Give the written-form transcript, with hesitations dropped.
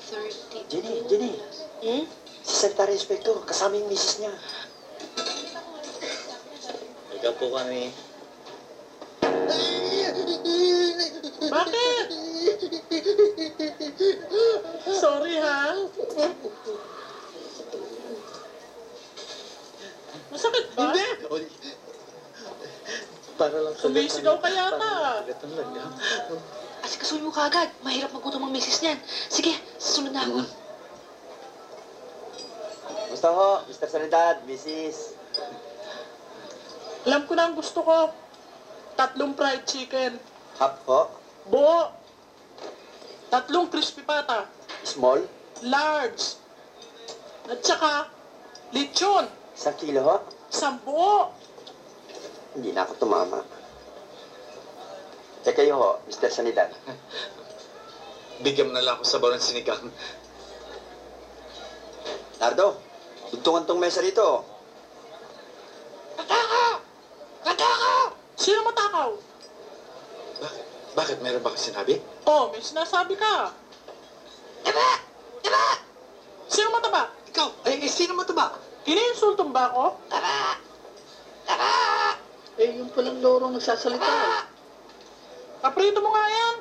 30. Jenny. Si Secretary Inspector, kasama yung misis niya. Ikaw po kami. Bakit? Sorry, ha? Masakit ba? Hindi! Para lang Sumisigaw ka yata. Gatan lang yan. Asikasuhin mo kaagad. Mahirap magutom ang misis niyan. Sige, susunod na ako. Gusto ho, Mr. Sanidad, Mrs. Alam ko na ang gusto ko. 3 fried chicken. Half ho, Buo. 3 crispy pata. small, Large. At saka, lechon. 1 kilo ho. 1 buo. Hindi na ako tumama. Teka kayo ho, Mr. Sanidad. Bigyan mo na lang ako sa barang sinigang. Nardo, tuntungan tong mesa rito. Sino matakaw? Bakit? Bakit? Meron ba kasi sinabi? Oh, may sinasabi ka. Diba? Sino mataba? Ikaw! Sino mo ito ba? Iniinsultong ba ako? Eh, yung palang lorong nagsasalita. Kaprito mo nga yan.